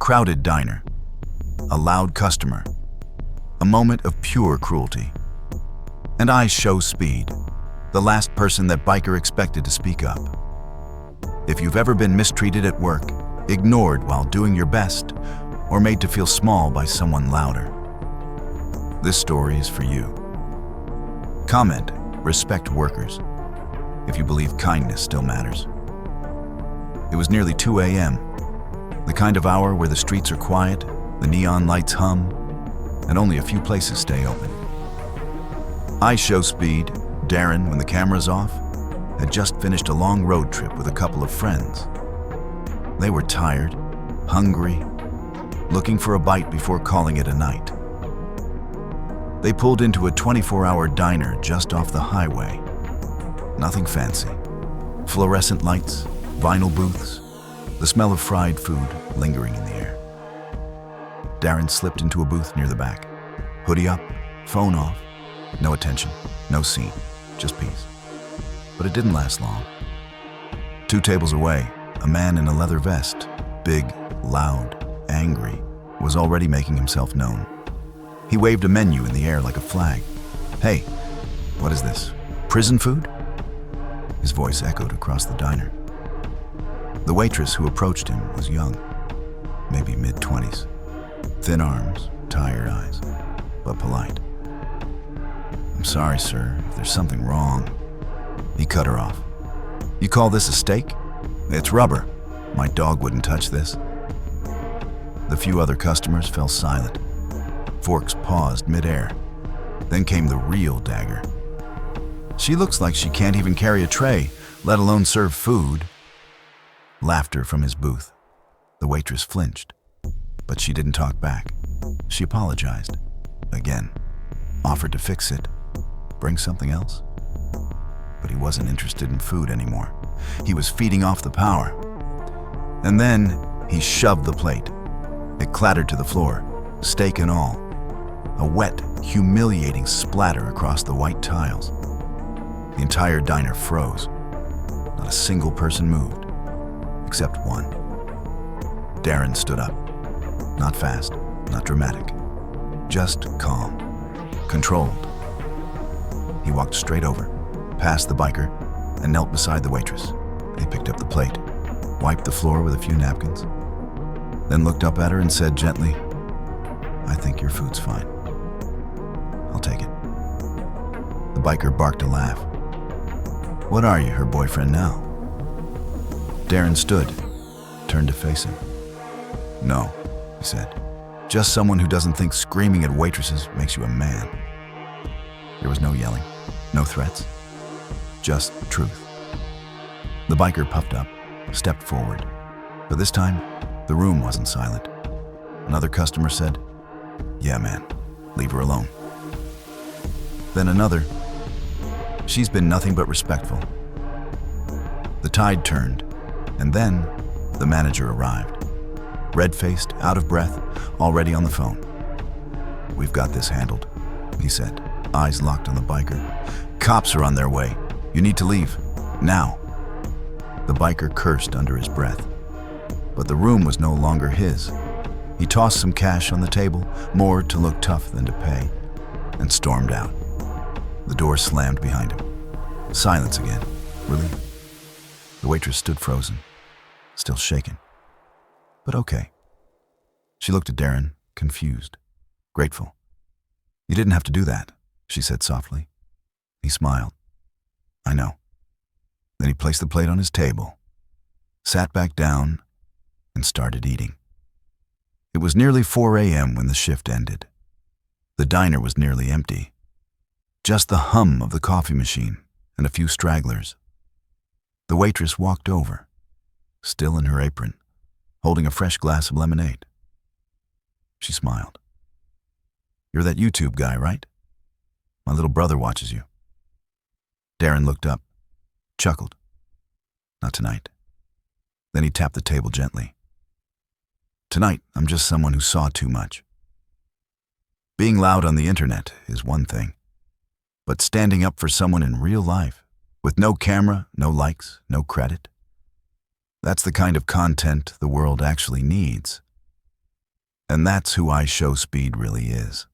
crowded diner, a loud customer, a moment of pure cruelty. And IShowSpeed, the last person that biker expected to speak up. If you've ever been mistreated at work, ignored while doing your best, or made to feel small by someone louder, this story is for you. Comment, respect workers, if you believe kindness still matters. It was nearly 2 a.m., the kind of hour where the streets are quiet, the neon lights hum, and only a few places stay open. IShowSpeed, Darren, when the camera's off, had just finished a long road trip with a couple of friends. They were tired, hungry, looking for a bite before calling it a night. They pulled into a 24-hour diner just off the highway. Nothing fancy. Fluorescent lights, vinyl booths, the smell of fried food lingering in the air. Darren slipped into a booth near the back. Hoodie up, phone off. No attention, no scene, just peace. But it didn't last long. 2 tables away, a man in a leather vest, big, loud, angry, was already making himself known. He waved a menu in the air like a flag. "Hey, what is this? Prison food?" His voice echoed across the diner. The waitress who approached him was young, maybe mid-20s. Thin arms, tired eyes, but polite. "I'm sorry, sir, if there's something wrong." He cut her off. "You call this a steak? It's rubber. My dog wouldn't touch this." The few other customers fell silent. Forks paused midair. Then came the real dagger. "She looks like she can't even carry a tray, let alone serve food." Laughter from his booth. The waitress flinched, but she didn't talk back. She apologized. Again. Offered to fix it. Bring something else. But he wasn't interested in food anymore. He was feeding off the power. And then he shoved the plate. It clattered to the floor, steak and all. A wet, humiliating splatter across the white tiles. The entire diner froze. Not a single person moved, except one. Darren stood up. Not fast, not dramatic. Just calm, controlled. He walked straight over, past the biker, and knelt beside the waitress. He picked up the plate, wiped the floor with a few napkins, then looked up at her and said gently, "I think your food's fine. I'll take it." The biker barked a laugh. "What are you, her boyfriend now?" Darren stood, turned to face him. "No," he said. "Just someone who doesn't think screaming at waitresses makes you a man." There was no yelling, no threats, just truth. The biker puffed up, stepped forward. But this time, the room wasn't silent. Another customer said, "Yeah, man, leave her alone." Then another, "She's been nothing but respectful." The tide turned, and then the manager arrived. Red-faced, out of breath, already on the phone. "We've got this handled," he said, eyes locked on the biker. "Cops are on their way. You need to leave. Now." The biker cursed under his breath. But the room was no longer his. He tossed some cash on the table, more to look tough than to pay, and stormed out. The door slammed behind him. Silence again. Relief. The waitress stood frozen, still shaken. But okay. She looked at Darren, confused, grateful. "You didn't have to do that," she said softly. He smiled. "I know." Then he placed the plate on his table, sat back down, and started eating. It was nearly 4 a.m. when the shift ended. The diner was nearly empty. Just the hum of the coffee machine and a few stragglers. The waitress walked over, still in her apron, holding a fresh glass of lemonade. She smiled. "You're that YouTube guy, right? My little brother watches you." Darren looked up, chuckled. "Not tonight." Then he tapped the table gently. "Tonight, I'm just someone who saw too much. Being loud on the internet is one thing, but standing up for someone in real life, with no camera, no likes, no credit, that's the kind of content the world actually needs." And that's who IShowSpeed really is.